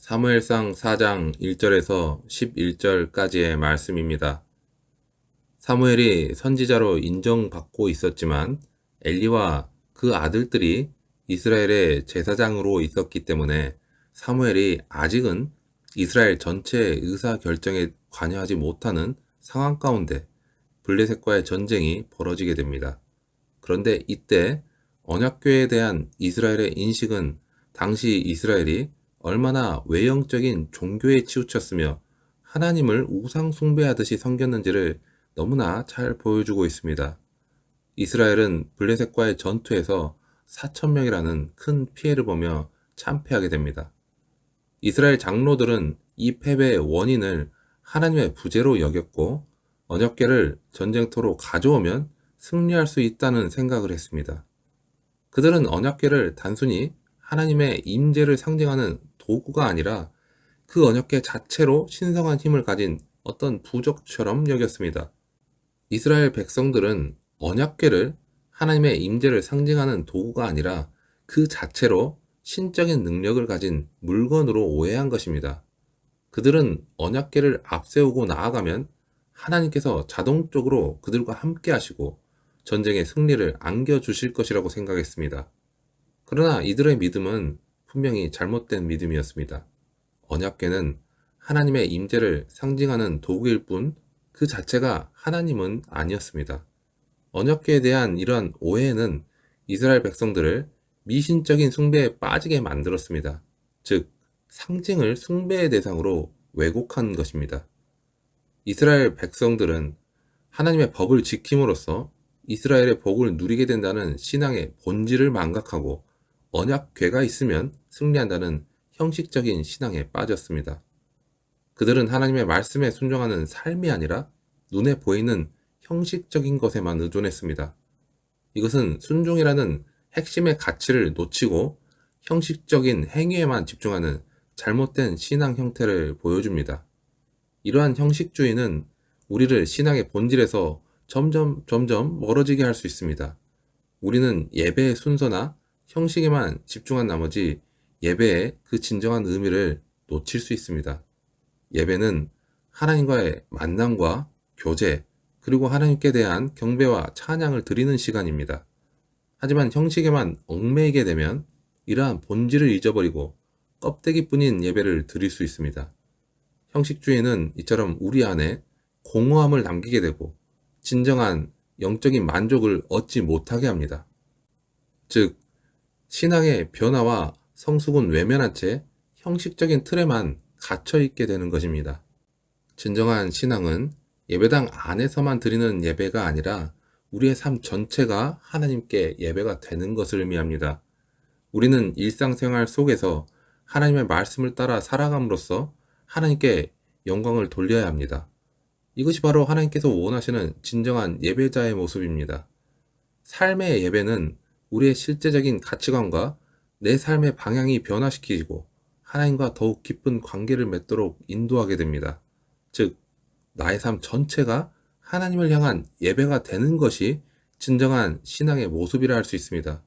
사무엘상 4장 1절에서 11절까지의 말씀입니다. 사무엘이 선지자로 인정받고 있었지만 엘리와 그 아들들이 이스라엘의 제사장으로 있었기 때문에 사무엘이 아직은 이스라엘 전체의 의사결정에 관여하지 못하는 상황 가운데 블레셋과의 전쟁이 벌어지게 됩니다. 그런데 이때 언약궤에 대한 이스라엘의 인식은 당시 이스라엘이 얼마나 외형적인 종교에 치우쳤으며 하나님을 우상 숭배하듯이 섬겼는지를 너무나 잘 보여주고 있습니다. 이스라엘은 블레셋과의 전투에서 4,000명이라는 큰 피해를 보며 참패하게 됩니다. 이스라엘 장로들은 이 패배의 원인을 하나님의 부재로 여겼고 언약궤를 전쟁터로 가져오면 승리할 수 있다는 생각을 했습니다. 그들은 언약궤를 단순히 하나님의 임재를 상징하는 도구가 아니라 그 언약궤 자체로 신성한 힘을 가진 어떤 부적처럼 여겼습니다. 이스라엘 백성들은 언약궤를 하나님의 임재를 상징하는 도구가 아니라 그 자체로 신적인 능력을 가진 물건으로 오해한 것입니다. 그들은 언약궤를 앞세우고 나아가면 하나님께서 자동적으로 그들과 함께 하시고 전쟁의 승리를 안겨주실 것이라고 생각했습니다. 그러나 이들의 믿음은 분명히 잘못된 믿음이었습니다. 언약궤는 하나님의 임재를 상징하는 도구일 뿐 그 자체가 하나님은 아니었습니다. 언약궤에 대한 이러한 오해는 이스라엘 백성들을 미신적인 숭배에 빠지게 만들었습니다. 즉, 상징을 숭배의 대상으로 왜곡한 것입니다. 이스라엘 백성들은 하나님의 법을 지킴으로써 이스라엘의 복을 누리게 된다는 신앙의 본질을 망각하고 언약궤가 있으면 승리한다는 형식적인 신앙에 빠졌습니다. 그들은 하나님의 말씀에 순종하는 삶이 아니라 눈에 보이는 형식적인 것에만 의존했습니다. 이것은 순종이라는 핵심의 가치를 놓치고 형식적인 행위에만 집중하는 잘못된 신앙 형태를 보여줍니다. 이러한 형식주의는 우리를 신앙의 본질에서 점점 멀어지게 할 수 있습니다. 우리는 예배의 순서나 형식에만 집중한 나머지 예배의 그 진정한 의미를 놓칠 수 있습니다. 예배는 하나님과의 만남과 교제, 그리고 하나님께 대한 경배와 찬양을 드리는 시간입니다. 하지만 형식에만 얽매이게 되면 이러한 본질을 잊어버리고 껍데기뿐인 예배를 드릴 수 있습니다. 형식주의는 이처럼 우리 안에 공허함을 남기게 되고 진정한 영적인 만족을 얻지 못하게 합니다. 즉, 신앙의 변화와 성숙은 외면한 채 형식적인 틀에만 갇혀있게 되는 것입니다. 진정한 신앙은 예배당 안에서만 드리는 예배가 아니라 우리의 삶 전체가 하나님께 예배가 되는 것을 의미합니다. 우리는 일상생활 속에서 하나님의 말씀을 따라 살아감으로써 하나님께 영광을 돌려야 합니다. 이것이 바로 하나님께서 원하시는 진정한 예배자의 모습입니다. 삶의 예배는 우리의 실제적인 가치관과 내 삶의 방향이 변화시키고 하나님과 더욱 깊은 관계를 맺도록 인도하게 됩니다. 즉, 나의 삶 전체가 하나님을 향한 예배가 되는 것이 진정한 신앙의 모습이라 할 수 있습니다.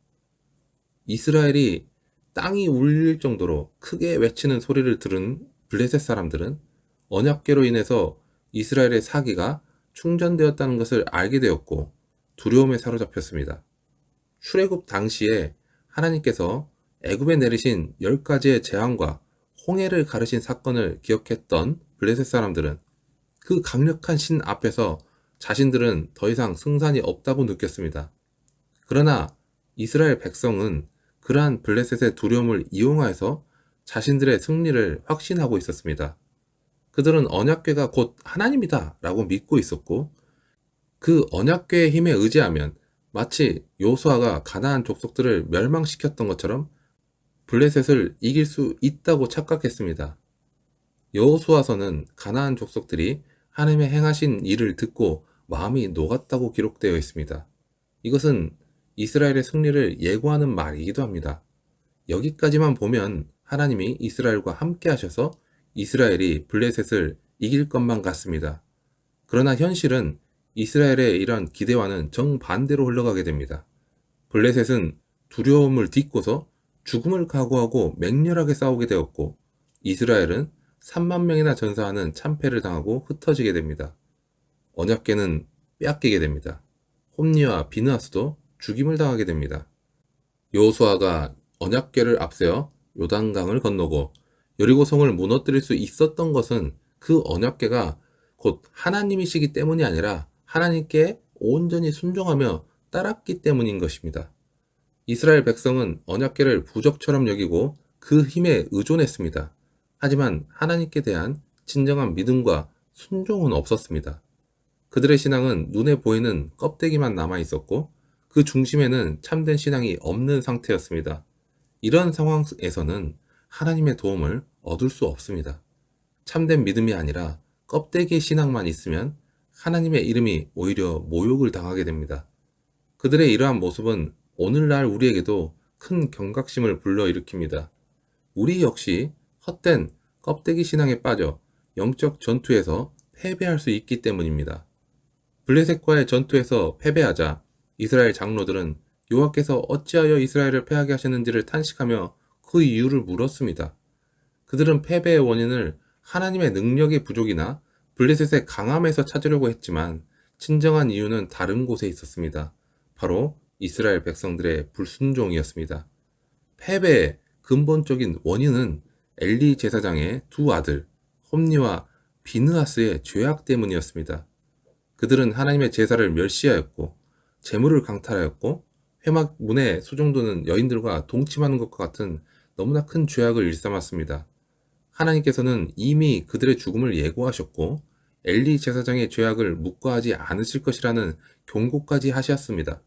이스라엘이 땅이 울릴 정도로 크게 외치는 소리를 들은 블레셋 사람들은 언약궤로 인해서 이스라엘의 사기가 충전되었다는 것을 알게 되었고 두려움에 사로잡혔습니다. 출애굽 당시에 하나님께서 애굽에 내리신 10가지의 재앙과 홍해를 가르신 사건을 기억했던 블레셋 사람들은 그 강력한 신 앞에서 자신들은 더 이상 승산이 없다고 느꼈습니다. 그러나 이스라엘 백성은 그러한 블레셋의 두려움을 이용하여서 자신들의 승리를 확신하고 있었습니다. 그들은 언약궤가 곧 하나님이다 라고 믿고 있었고 그 언약궤의 힘에 의지하면 마치 요수아가 가나안 족속들을 멸망시켰던 것처럼 블레셋을 이길 수 있다고 착각했습니다. 여호수아서는 가나안 족속들이 하나님의 행하신 일을 듣고 마음이 녹았다고 기록되어 있습니다. 이것은 이스라엘의 승리를 예고하는 말이기도 합니다. 여기까지만 보면 하나님이 이스라엘과 함께 하셔서 이스라엘이 블레셋을 이길 것만 같습니다. 그러나 현실은 이스라엘의 이러한 기대와는 정반대로 흘러가게 됩니다. 블레셋은 두려움을 딛고서 죽음을 각오하고 맹렬하게 싸우게 되었고 이스라엘은 3만 명이나 전사하는 참패를 당하고 흩어지게 됩니다. 언약궤는 빼앗기게 됩니다. 홈니와 비느하스도 죽임을 당하게 됩니다. 여호수아가 언약궤를 앞세워 요단강을 건너고 여리고성을 무너뜨릴 수 있었던 것은 그 언약궤가 곧 하나님이시기 때문이 아니라 하나님께 온전히 순종하며 따랐기 때문인 것입니다. 이스라엘 백성은 언약궤를 부적처럼 여기고 그 힘에 의존했습니다. 하지만 하나님께 대한 진정한 믿음과 순종은 없었습니다. 그들의 신앙은 눈에 보이는 껍데기만 남아 있었고 그 중심에는 참된 신앙이 없는 상태였습니다. 이런 상황에서는 하나님의 도움을 얻을 수 없습니다. 참된 믿음이 아니라 껍데기의 신앙만 있으면 하나님의 이름이 오히려 모욕을 당하게 됩니다. 그들의 이러한 모습은 오늘날 우리에게도 큰 경각심을 불러일으킵니다. 우리 역시 헛된 껍데기 신앙에 빠져 영적 전투에서 패배할 수 있기 때문입니다. 블레셋과의 전투에서 패배하자 이스라엘 장로들은 여호와께서 어찌하여 이스라엘을 패하게 하셨는지를 탄식하며 그 이유를 물었습니다. 그들은 패배의 원인을 하나님의 능력의 부족이나 블레셋의 강함에서 찾으려고 했지만 진정한 이유는 다른 곳에 있었습니다. 바로 이스라엘 백성들의 불순종이었습니다. 패배의 근본적인 원인은 엘리 제사장의 두 아들 홈니와 비느하스의 죄악 때문이었습니다. 그들은 하나님의 제사를 멸시하였고 재물을 강탈하였고 회막 문에 소종도는 여인들과 동침하는 것과 같은 너무나 큰 죄악을 일삼았습니다. 하나님께서는 이미 그들의 죽음을 예고하셨고 엘리 제사장의 죄악을 묵과하지 않으실 것이라는 경고까지 하셨습니다.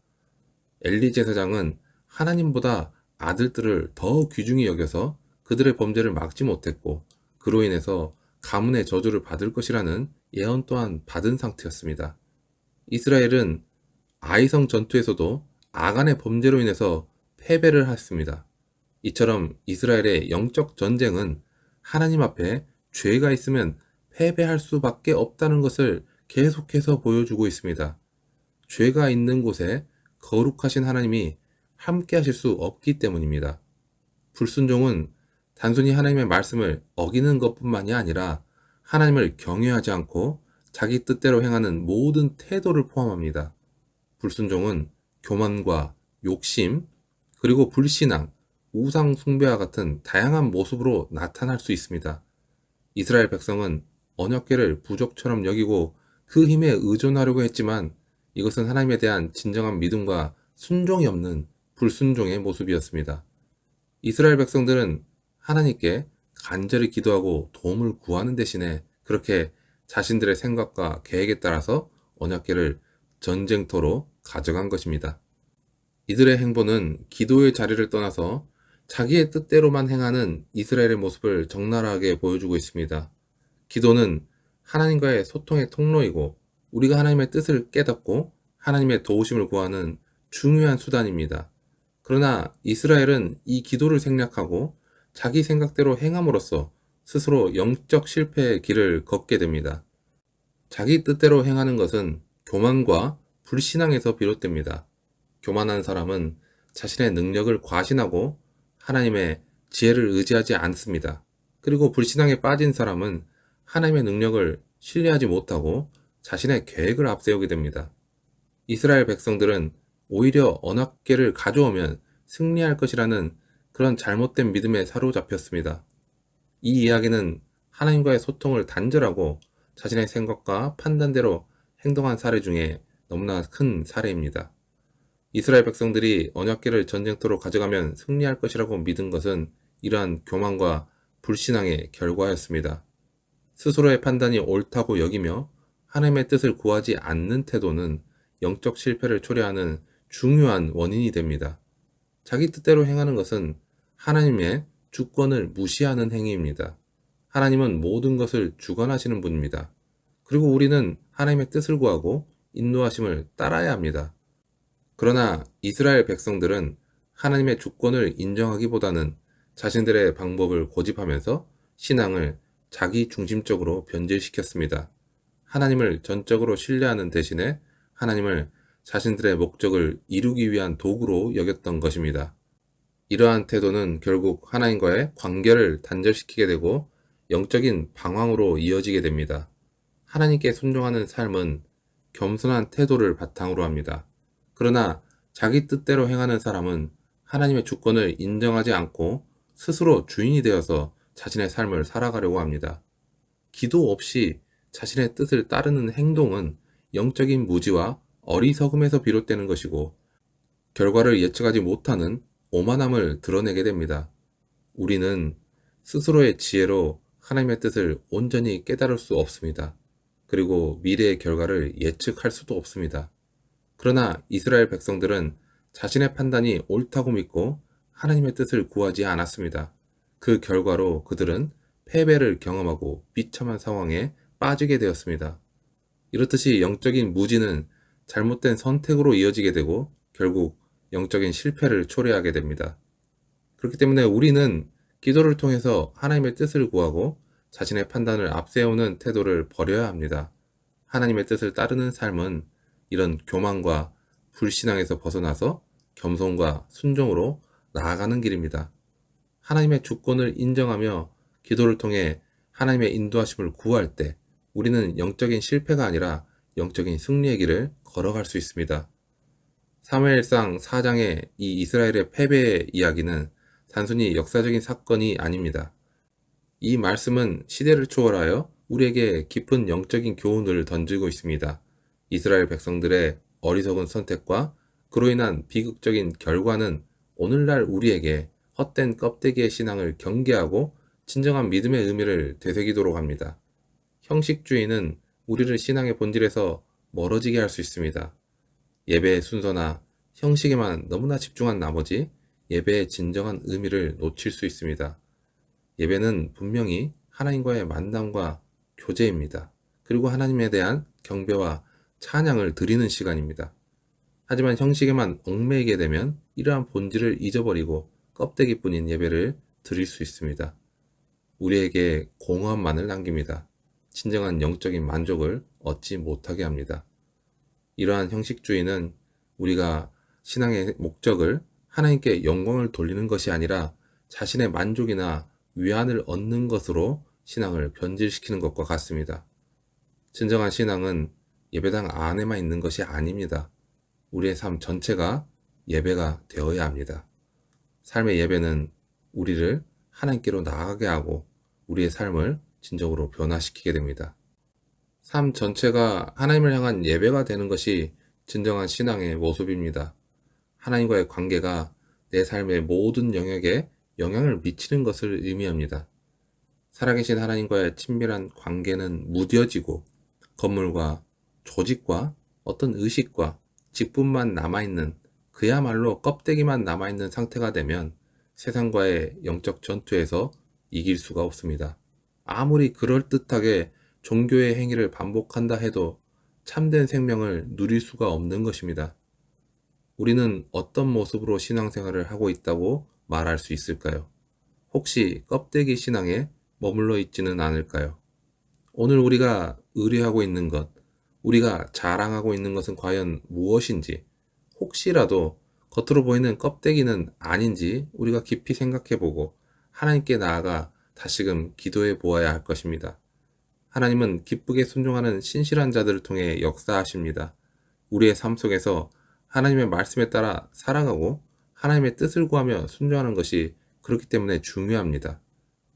엘리 제사장은 하나님보다 아들들을 더 귀중히 여겨서 그들의 범죄를 막지 못했고 그로 인해서 가문의 저주를 받을 것이라는 예언 또한 받은 상태였습니다. 이스라엘은 아이성 전투에서도 아간의 범죄로 인해서 패배를 했습니다. 이처럼 이스라엘의 영적 전쟁은 하나님 앞에 죄가 있으면 패배할 수밖에 없다는 것을 계속해서 보여주고 있습니다. 죄가 있는 곳에 거룩하신 하나님이 함께 하실 수 없기 때문입니다. 불순종은 단순히 하나님의 말씀을 어기는 것뿐만이 아니라 하나님을 경외하지 않고 자기 뜻대로 행하는 모든 태도를 포함합니다. 불순종은 교만과 욕심, 그리고 불신앙, 우상 숭배와 같은 다양한 모습으로 나타날 수 있습니다. 이스라엘 백성은 언약궤를 부족처럼 여기고 그 힘에 의존하려고 했지만 이것은 하나님에 대한 진정한 믿음과 순종이 없는 불순종의 모습이었습니다. 이스라엘 백성들은 하나님께 간절히 기도하고 도움을 구하는 대신에 그렇게 자신들의 생각과 계획에 따라서 언약궤를 전쟁터로 가져간 것입니다. 이들의 행보는 기도의 자리를 떠나서 자기의 뜻대로만 행하는 이스라엘의 모습을 적나라하게 보여주고 있습니다. 기도는 하나님과의 소통의 통로이고 우리가 하나님의 뜻을 깨닫고 하나님의 도우심을 구하는 중요한 수단입니다. 그러나 이스라엘은 이 기도를 생략하고 자기 생각대로 행함으로써 스스로 영적 실패의 길을 걷게 됩니다. 자기 뜻대로 행하는 것은 교만과 불신앙에서 비롯됩니다. 교만한 사람은 자신의 능력을 과신하고 하나님의 지혜를 의지하지 않습니다. 그리고 불신앙에 빠진 사람은 하나님의 능력을 신뢰하지 못하고 자신의 계획을 앞세우게 됩니다. 이스라엘 백성들은 오히려 언약궤를 가져오면 승리할 것이라는 그런 잘못된 믿음에 사로잡혔습니다. 이 이야기는 하나님과의 소통을 단절하고 자신의 생각과 판단대로 행동한 사례 중에 너무나 큰 사례입니다. 이스라엘 백성들이 언약궤를 전쟁터로 가져가면 승리할 것이라고 믿은 것은 이러한 교만과 불신앙의 결과였습니다. 스스로의 판단이 옳다고 여기며 하나님의 뜻을 구하지 않는 태도는 영적 실패를 초래하는 중요한 원인이 됩니다. 자기 뜻대로 행하는 것은 하나님의 주권을 무시하는 행위입니다. 하나님은 모든 것을 주관하시는 분입니다. 그리고 우리는 하나님의 뜻을 구하고 인도하심을 따라야 합니다. 그러나 이스라엘 백성들은 하나님의 주권을 인정하기보다는 자신들의 방법을 고집하면서 신앙을 자기 중심적으로 변질시켰습니다. 하나님을 전적으로 신뢰하는 대신에 하나님을 자신들의 목적을 이루기 위한 도구로 여겼던 것입니다. 이러한 태도는 결국 하나님과의 관계를 단절시키게 되고 영적인 방황으로 이어지게 됩니다. 하나님께 순종하는 삶은 겸손한 태도를 바탕으로 합니다. 그러나 자기 뜻대로 행하는 사람은 하나님의 주권을 인정하지 않고 스스로 주인이 되어서 자신의 삶을 살아가려고 합니다. 기도 없이 자신의 뜻을 따르는 행동은 영적인 무지와 어리석음에서 비롯되는 것이고 결과를 예측하지 못하는 오만함을 드러내게 됩니다. 우리는 스스로의 지혜로 하나님의 뜻을 온전히 깨달을 수 없습니다. 그리고 미래의 결과를 예측할 수도 없습니다. 그러나 이스라엘 백성들은 자신의 판단이 옳다고 믿고 하나님의 뜻을 구하지 않았습니다. 그 결과로 그들은 패배를 경험하고 비참한 상황에 빠지게 되었습니다. 이렇듯이 영적인 무지는 잘못된 선택으로 이어지게 되고 결국 영적인 실패를 초래하게 됩니다. 그렇기 때문에 우리는 기도를 통해서 하나님의 뜻을 구하고 자신의 판단을 앞세우는 태도를 버려야 합니다. 하나님의 뜻을 따르는 삶은 이런 교만과 불신앙에서 벗어나서 겸손과 순종으로 나아가는 길입니다. 하나님의 주권을 인정하며 기도를 통해 하나님의 인도하심을 구할 때 우리는 영적인 실패가 아니라 영적인 승리의 길을 걸어갈 수 있습니다. 사무엘상 4장의 이 이스라엘의 패배의 이야기는 단순히 역사적인 사건이 아닙니다. 이 말씀은 시대를 초월하여 우리에게 깊은 영적인 교훈을 던지고 있습니다. 이스라엘 백성들의 어리석은 선택과 그로 인한 비극적인 결과는 오늘날 우리에게 헛된 껍데기의 신앙을 경계하고 진정한 믿음의 의미를 되새기도록 합니다. 형식주의는 우리를 신앙의 본질에서 멀어지게 할 수 있습니다. 예배의 순서나 형식에만 너무나 집중한 나머지 예배의 진정한 의미를 놓칠 수 있습니다. 예배는 분명히 하나님과의 만남과 교제입니다. 그리고 하나님에 대한 경배와 찬양을 드리는 시간입니다. 하지만 형식에만 얽매이게 되면 이러한 본질을 잊어버리고 껍데기뿐인 예배를 드릴 수 있습니다. 우리에게 공허함만을 남깁니다. 진정한 영적인 만족을 얻지 못하게 합니다. 이러한 형식주의는 우리가 신앙의 목적을 하나님께 영광을 돌리는 것이 아니라 자신의 만족이나 위안을 얻는 것으로 신앙을 변질시키는 것과 같습니다. 진정한 신앙은 예배당 안에만 있는 것이 아닙니다. 우리의 삶 전체가 예배가 되어야 합니다. 삶의 예배는 우리를 하나님께로 나아가게 하고 우리의 삶을 진정으로 변화시키게 됩니다. 삶 전체가 하나님을 향한 예배가 되는 것이 진정한 신앙의 모습입니다. 하나님과의 관계가 내 삶의 모든 영역에 영향을 미치는 것을 의미합니다. 살아계신 하나님과의 친밀한 관계는 무뎌지고 건물과 조직과 어떤 의식과 직분만 남아있는 그야말로 껍데기만 남아있는 상태가 되면 세상과의 영적 전투에서 이길 수가 없습니다. 아무리 그럴듯하게 종교의 행위를 반복한다 해도 참된 생명을 누릴 수가 없는 것입니다. 우리는 어떤 모습으로 신앙생활을 하고 있다고 말할 수 있을까요? 혹시 껍데기 신앙에 머물러 있지는 않을까요? 오늘 우리가 의뢰하고 있는 것, 우리가 자랑하고 있는 것은 과연 무엇인지, 혹시라도 겉으로 보이는 껍데기는 아닌지 우리가 깊이 생각해보고 하나님께 나아가 다시금 기도해 보아야 할 것입니다. 하나님은 기쁘게 순종하는 신실한 자들을 통해 역사하십니다. 우리의 삶 속에서 하나님의 말씀에 따라 살아가고 하나님의 뜻을 구하며 순종하는 것이 그렇기 때문에 중요합니다.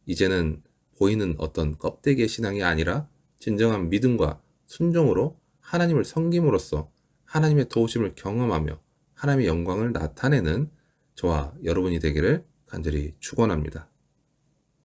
이제는 보이는 어떤 껍데기의 신앙이 아니라 진정한 믿음과 순종으로 하나님을 섬김으로써 하나님의 도우심을 경험하며 하나님의 영광을 나타내는 저와 여러분이 되기를 간절히 축원합니다.